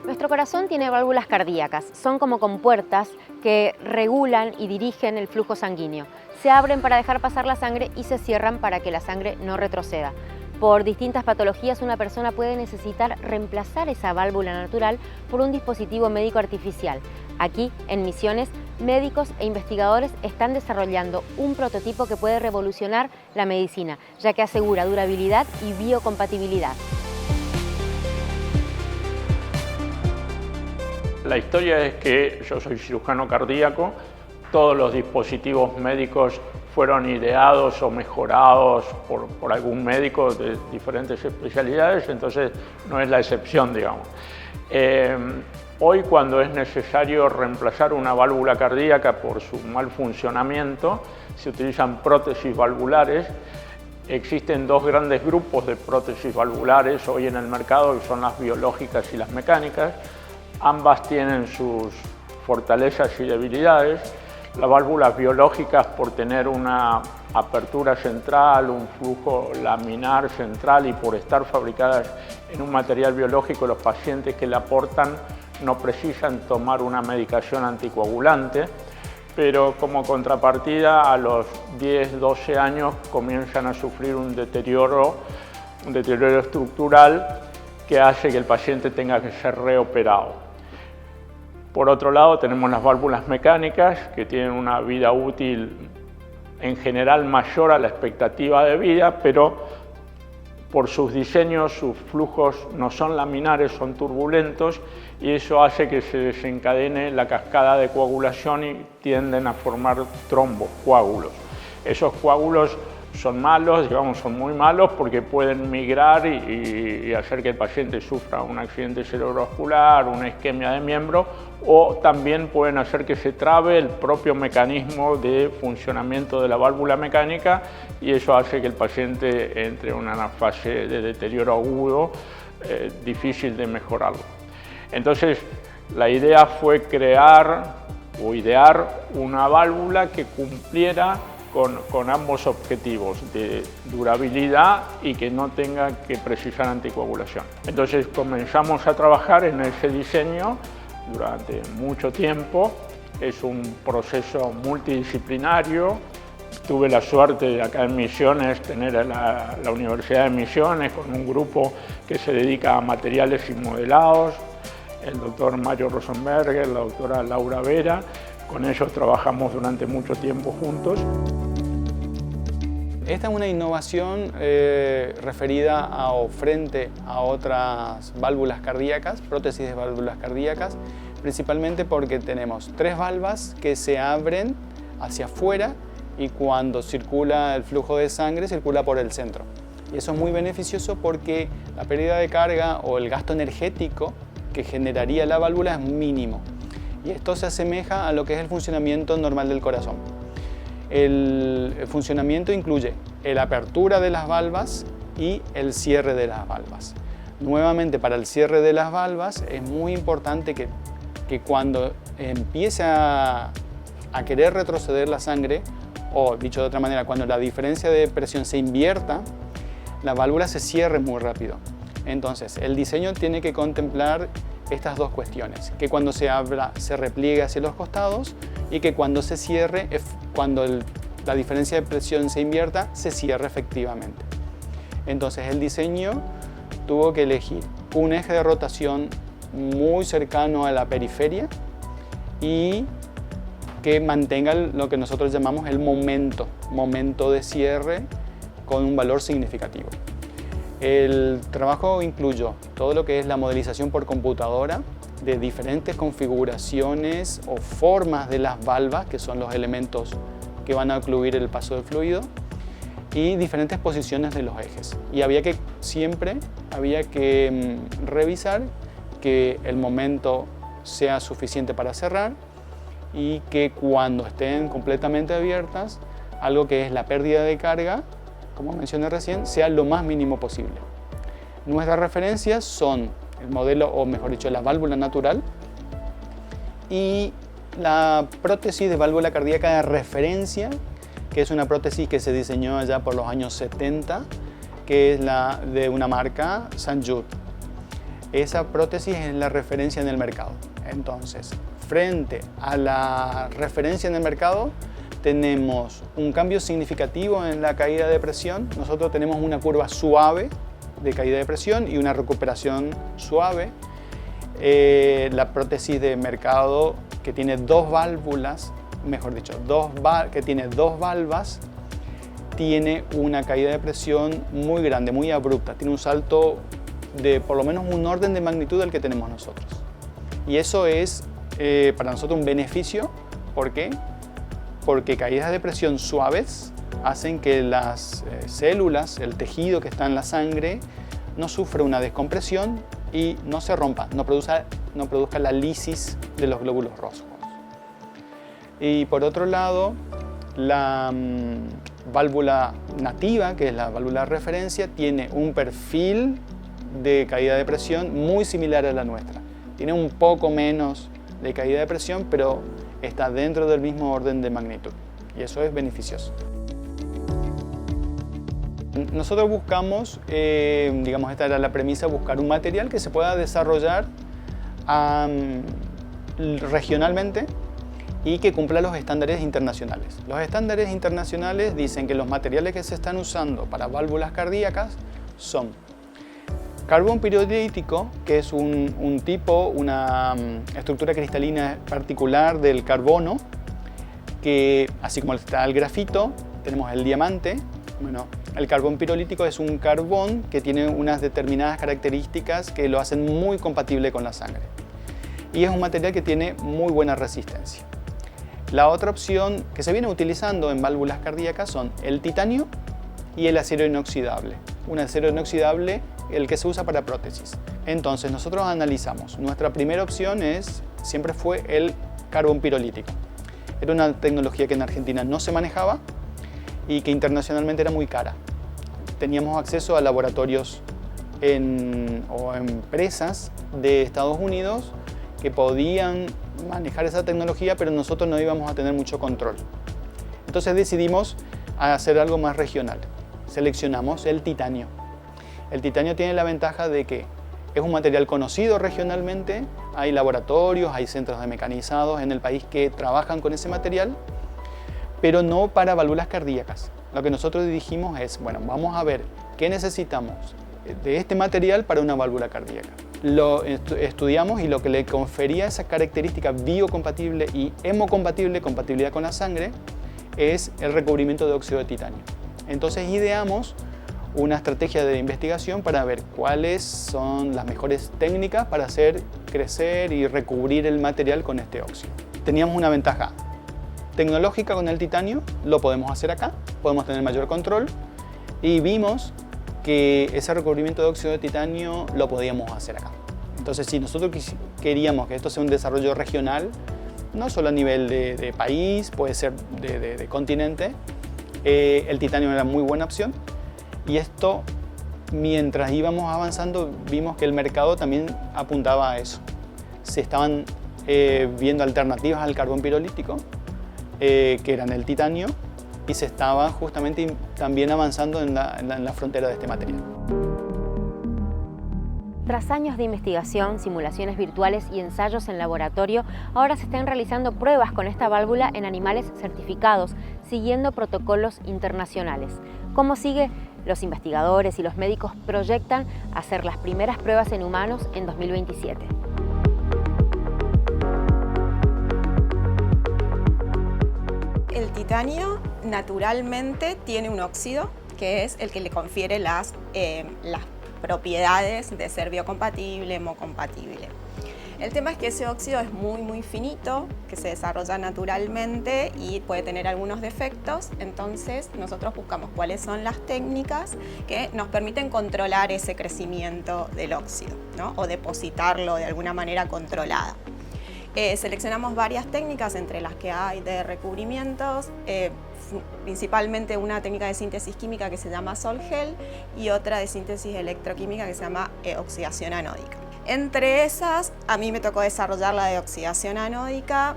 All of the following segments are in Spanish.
Nuestro corazón tiene válvulas cardíacas, son como compuertas que regulan y dirigen el flujo sanguíneo. Se abren para dejar pasar la sangre y se cierran para que la sangre no retroceda. Por distintas patologías, una persona puede necesitar reemplazar esa válvula natural por un dispositivo médico artificial. Aquí, en Misiones, médicos e investigadores están desarrollando un prototipo que puede revolucionar la medicina, ya que asegura durabilidad y biocompatibilidad. La historia es que yo soy cirujano cardíaco, todos los dispositivos médicos fueron ideados o mejorados por algún médico de diferentes especialidades, entonces no es la excepción, digamos. Hoy, cuando es necesario reemplazar una válvula cardíaca por su mal funcionamiento, se utilizan prótesis valvulares. Existen dos grandes grupos de prótesis valvulares hoy en el mercado, que son las biológicas y las mecánicas. Ambas tienen sus fortalezas y debilidades. Las válvulas biológicas, por tener una apertura central, un flujo laminar central y por estar fabricadas en un material biológico, los pacientes que la aportan no precisan tomar una medicación anticoagulante, pero como contrapartida a los 10-12 años comienzan a sufrir un deterioro estructural que hace que el paciente tenga que ser reoperado. Por otro lado, tenemos las válvulas mecánicas, que tienen una vida útil en general mayor a la expectativa de vida, pero por sus diseños, sus flujos no son laminares, son turbulentos, y eso hace que se desencadene la cascada de coagulación y tienden a formar trombos, coágulos. Esos coágulos son malos, digamos, son muy malos porque pueden migrar y hacer que el paciente sufra un accidente cerebrovascular, una isquemia de miembro, o también pueden hacer que se trabe el propio mecanismo de funcionamiento de la válvula mecánica y eso hace que el paciente entre en una fase de deterioro agudo difícil de mejorarlo. Entonces, la idea fue crear o idear una válvula que cumpliera con ambos objetivos de durabilidad y que no tenga que precisar anticoagulación. Entonces comenzamos a trabajar en ese diseño durante mucho tiempo. Es un proceso multidisciplinario. Tuve la suerte de acá en Misiones tener a la Universidad de Misiones con un grupo que se dedica a materiales y modelados, el doctor Mario Rosenberger, la doctora Laura Vera. Con ellos trabajamos durante mucho tiempo juntos. Esta es una innovación referida frente a otras válvulas cardíacas, prótesis de válvulas cardíacas, principalmente porque tenemos 3 valvas que se abren hacia afuera y cuando circula el flujo de sangre circula por el centro. Y eso es muy beneficioso porque la pérdida de carga o el gasto energético que generaría la válvula es mínimo. Y esto se asemeja a lo que es el funcionamiento normal del corazón. El funcionamiento incluye la apertura de las valvas y el cierre de las valvas. Nuevamente, para el cierre de las valvas es muy importante que cuando empiece a querer retroceder la sangre, o dicho de otra manera, cuando la diferencia de presión se invierta, la válvula se cierre muy rápido. Entonces, el diseño tiene que contemplar estas dos cuestiones, que cuando se abra se repliegue hacia los costados y que cuando se cierre, cuando la diferencia de presión se invierta, se cierre efectivamente. Entonces el diseño tuvo que elegir un eje de rotación muy cercano a la periferia y que mantenga lo que nosotros llamamos el momento de cierre con un valor significativo. El trabajo incluyó todo lo que es la modelización por computadora de diferentes configuraciones o formas de las valvas, que son los elementos que van a ocluir el paso del fluido, y diferentes posiciones de los ejes. Y siempre había que revisar que el momento sea suficiente para cerrar y que cuando estén completamente abiertas, algo que es la pérdida de carga, como mencioné recién, sea lo más mínimo posible. Nuestras referencias son el modelo, o mejor dicho, la válvula natural y la prótesis de válvula cardíaca de referencia, que es una prótesis que se diseñó allá por los años 70, que es la de una marca St. Jude. Esa prótesis es la referencia en el mercado. Entonces, frente a la referencia en el mercado, tenemos un cambio significativo en la caída de presión. Nosotros tenemos una curva suave de caída de presión y una recuperación suave. La prótesis de mercado que tiene dos válvulas, mejor dicho, que tiene dos valvas, tiene una caída de presión muy grande, muy abrupta. Tiene un salto de por lo menos un orden de magnitud del que tenemos nosotros. Y eso es para nosotros un beneficio. ¿Por qué? Porque caídas de presión suaves hacen que las células, el tejido que está en la sangre, no sufra una descompresión y no se rompa, no produzca la lisis de los glóbulos rojos. Y por otro lado, la válvula nativa, que es la válvula de referencia, tiene un perfil de caída de presión muy similar a la nuestra. Tiene un poco menos de caída de presión, pero está dentro del mismo orden de magnitud. Y eso es beneficioso. Nosotros buscamos, digamos, esta era la premisa, buscar un material que se pueda desarrollar regionalmente y que cumpla los estándares internacionales. Los estándares internacionales dicen que los materiales que se están usando para válvulas cardíacas son carbón pirolítico, que es una estructura cristalina particular del carbono, que así como está el grafito, tenemos el diamante. Bueno, el carbón pirolítico es un carbón que tiene unas determinadas características que lo hacen muy compatible con la sangre. Y es un material que tiene muy buena resistencia. La otra opción que se viene utilizando en válvulas cardíacas son el titanio y el acero inoxidable. Un acero inoxidable, el que se usa para prótesis. Entonces nosotros analizamos. Nuestra primera opción siempre fue el carbón pirolítico. Era una tecnología que en Argentina no se manejaba y que internacionalmente era muy cara. Teníamos acceso a laboratorios o empresas de Estados Unidos que podían manejar esa tecnología, pero nosotros no íbamos a tener mucho control. Entonces decidimos hacer algo más regional. Seleccionamos el titanio. El titanio tiene la ventaja de que es un material conocido regionalmente, hay laboratorios, hay centros de mecanizados en el país que trabajan con ese material, pero no para válvulas cardíacas. Lo que nosotros dijimos es, bueno, vamos a ver qué necesitamos de este material para una válvula cardíaca. Lo estudiamos y lo que le confería esa característica biocompatible y hemocompatible, compatibilidad con la sangre, es el recubrimiento de óxido de titanio. Entonces ideamos una estrategia de investigación para ver cuáles son las mejores técnicas para hacer crecer y recubrir el material con este óxido. Teníamos una ventaja tecnológica con el titanio, lo podemos hacer acá, podemos tener mayor control y vimos que ese recubrimiento de óxido de titanio lo podíamos hacer acá. Entonces, si nosotros queríamos que esto sea un desarrollo regional, no solo a nivel de país, puede ser de continente, el titanio era muy buena opción. Y esto, mientras íbamos avanzando, vimos que el mercado también apuntaba a eso. Se estaban viendo alternativas al carbón pirolítico, que eran el titanio, y se estaba justamente también avanzando en la frontera de este material. Tras años de investigación, simulaciones virtuales y ensayos en laboratorio, ahora se están realizando pruebas con esta válvula en animales certificados, siguiendo protocolos internacionales. ¿Cómo sigue? Los investigadores y los médicos proyectan hacer las primeras pruebas en humanos en 2027. El titanio naturalmente tiene un óxido que es el que le confiere las propiedades de ser biocompatible, hemocompatible. El tema es que ese óxido es muy finito, que se desarrolla naturalmente y puede tener algunos defectos, entonces nosotros buscamos cuáles son las técnicas que nos permiten controlar ese crecimiento del óxido, ¿no? O depositarlo de alguna manera controlada. Seleccionamos varias técnicas, entre las que hay de recubrimientos, principalmente una técnica de síntesis química que se llama Sol-Gel y otra de síntesis electroquímica que se llama oxidación anódica. Entre esas, a mí me tocó desarrollar la de oxidación anódica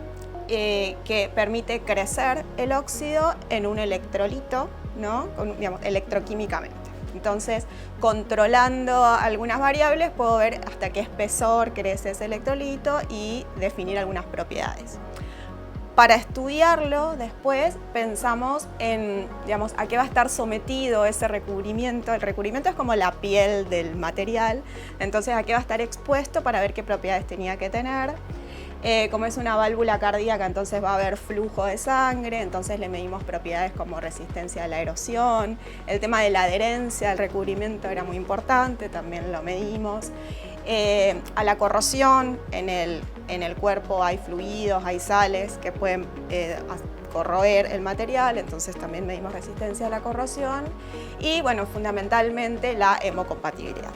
que permite crecer el óxido en un electrolito, ¿no? Digamos, electroquímicamente. Entonces, controlando algunas variables, puedo ver hasta qué espesor crece ese electrolito y definir algunas propiedades. Para estudiarlo después pensamos en, digamos, a qué va a estar sometido ese recubrimiento. El recubrimiento es como la piel del material, entonces a qué va a estar expuesto para ver qué propiedades tenía que tener. Como es una válvula cardíaca, entonces va a haber flujo de sangre, entonces le medimos propiedades como resistencia a la erosión. El tema de la adherencia al recubrimiento era muy importante, también lo medimos. A la corrosión, en el cuerpo hay fluidos, hay sales que pueden corroer el material, entonces también medimos resistencia a la corrosión. Y bueno, fundamentalmente la hemocompatibilidad.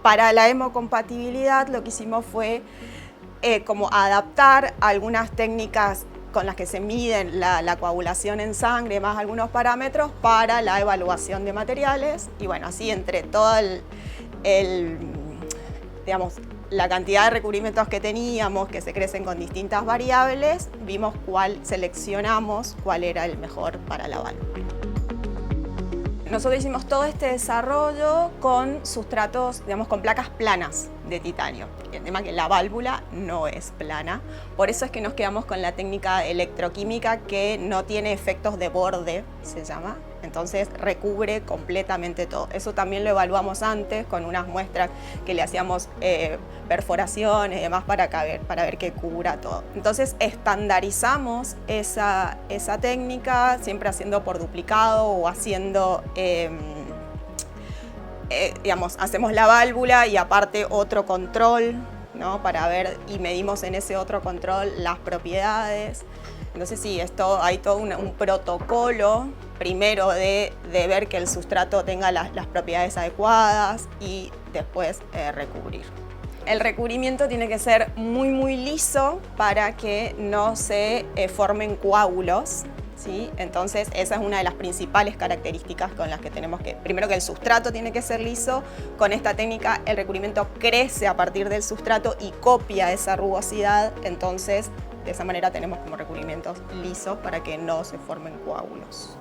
Para la hemocompatibilidad lo que hicimos fue como adaptar algunas técnicas con las que se miden la coagulación en sangre, más algunos parámetros para la evaluación de materiales. Y bueno, así entre toda digamos, la cantidad de recubrimientos que teníamos, que se crecen con distintas variables, vimos seleccionamos cuál era el mejor para la válvula. Nosotros hicimos todo este desarrollo con sustratos, digamos, con placas planas de titanio. El tema es que la válvula no es plana, por eso es que nos quedamos con la técnica electroquímica que no tiene efectos de borde, se llama. Entonces recubre completamente todo. Eso también lo evaluamos antes con unas muestras que le hacíamos perforaciones y demás para ver que cubra todo. Entonces estandarizamos esa técnica, siempre haciendo por duplicado o haciendo, digamos, hacemos la válvula y aparte otro control, ¿no? Para ver y medimos en ese otro control las propiedades. Entonces sí, hay todo un protocolo, primero de ver que el sustrato tenga las propiedades adecuadas y después recubrir. El recubrimiento tiene que ser muy liso para que no se formen coágulos, ¿sí? Entonces esa es una de las principales características con las que tenemos que, primero que el sustrato tiene que ser liso. Con esta técnica el recubrimiento crece a partir del sustrato y copia esa rugosidad, entonces de esa manera tenemos como recubrimientos lisos para que no se formen coágulos.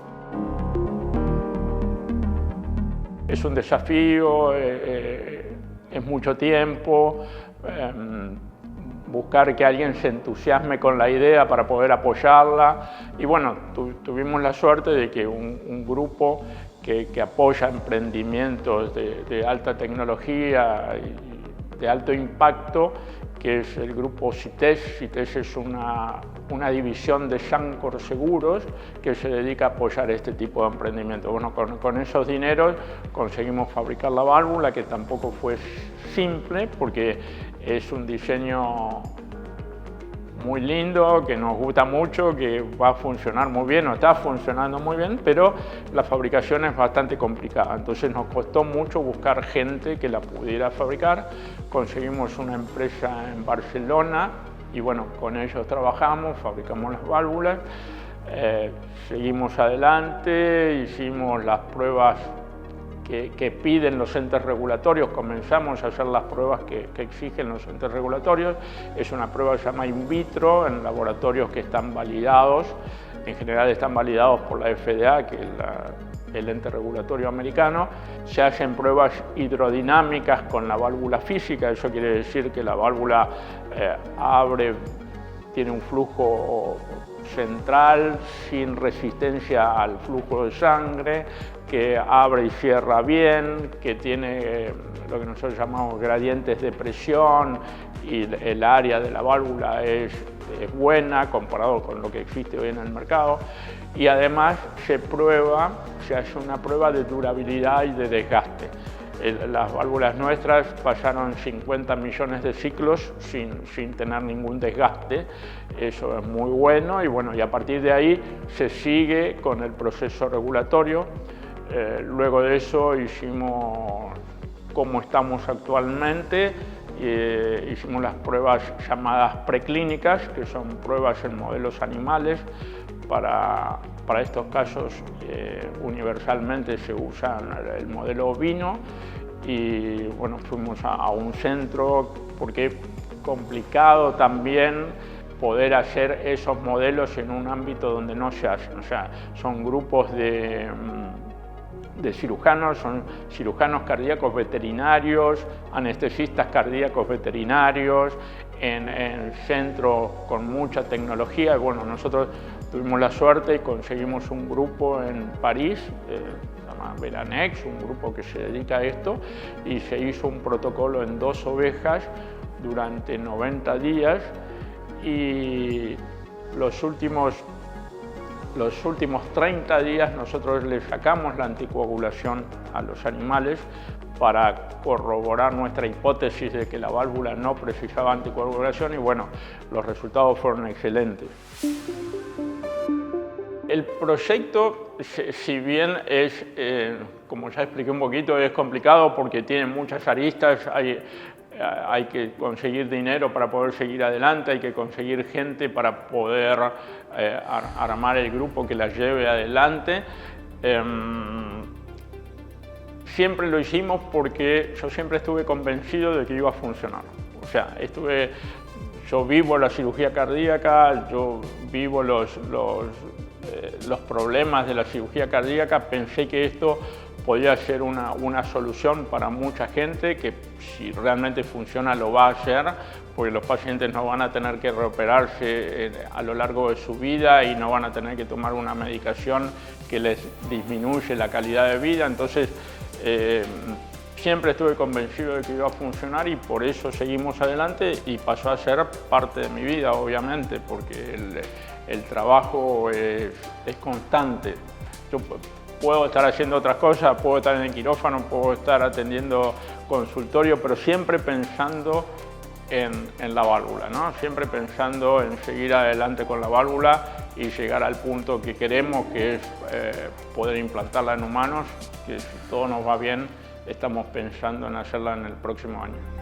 Es un desafío, es mucho tiempo, buscar que alguien se entusiasme con la idea para poder apoyarla. Y bueno, tuvimos la suerte de que un grupo que apoya emprendimientos de alta tecnología y de alto impacto, que es el grupo CITES. CITES es una división de Sancor Seguros que se dedica a apoyar este tipo de emprendimiento. Bueno, con esos dineros conseguimos fabricar la válvula, que tampoco fue simple porque es un diseño muy lindo, que nos gusta mucho, que va a funcionar muy bien o está funcionando muy bien, pero la fabricación es bastante complicada. Entonces nos costó mucho buscar gente que la pudiera fabricar. Conseguimos una empresa en Barcelona y bueno, con ellos trabajamos, fabricamos las válvulas, seguimos adelante, hicimos las pruebas que piden los entes regulatorios, comenzamos a hacer las pruebas que exigen los entes regulatorios. Es una prueba que se llama in vitro, en laboratorios que están validados, en general están validados por la FDA, que es el ente regulatorio americano. Se hacen pruebas hidrodinámicas con la válvula física, eso quiere decir que la válvula tiene un flujo central sin resistencia al flujo de sangre, que abre y cierra bien, que tiene lo que nosotros llamamos gradientes de presión y el área de la válvula es buena comparado con lo que existe hoy en el mercado. Y además se hace una prueba de durabilidad y de desgaste. Las válvulas nuestras pasaron 50 millones de ciclos sin tener ningún desgaste. Eso es muy bueno y bueno, y a partir de ahí se sigue con el proceso regulatorio. Luego de eso hicimos como estamos actualmente, hicimos las pruebas llamadas preclínicas, que son pruebas en modelos animales. Para estos casos universalmente se usa el modelo ovino y bueno, fuimos a un centro porque complicado también poder hacer esos modelos en un ámbito donde no se hacen. O sea, son grupos de cirujanos, son cirujanos cardíacos veterinarios, anestesistas cardíacos veterinarios, en centros con mucha tecnología. Bueno, nosotros tuvimos la suerte y conseguimos un grupo en París, se llama Veranex, un grupo que se dedica a esto, y se hizo un protocolo en 2 ovejas durante 90 días, y los últimos 30 días nosotros le sacamos la anticoagulación a los animales para corroborar nuestra hipótesis de que la válvula no precisaba anticoagulación, y bueno, los resultados fueron excelentes. El proyecto, si bien es, como ya expliqué un poquito, es complicado porque tiene muchas aristas. Hay que conseguir dinero para poder seguir adelante, hay que conseguir gente para poder armar el grupo que la lleve adelante. Siempre lo hicimos porque yo siempre estuve convencido de que iba a funcionar. O sea, yo vivo la cirugía cardíaca, yo vivo los problemas de la cirugía cardíaca. Pensé que esto podía ser una solución para mucha gente, que si realmente funciona lo va a hacer, porque los pacientes no van a tener que reoperarse a lo largo de su vida y no van a tener que tomar una medicación que les disminuye la calidad de vida. Entonces, siempre estuve convencido de que iba a funcionar y por eso seguimos adelante, y pasó a ser parte de mi vida, obviamente, porque el trabajo es constante. Yo puedo estar haciendo otras cosas, puedo estar en el quirófano, puedo estar atendiendo consultorio, pero siempre pensando en la válvula, ¿no? Siempre pensando en seguir adelante con la válvula y llegar al punto que queremos, que es poder implantarla en humanos, que si todo nos va bien, estamos pensando en hacerla en el próximo año.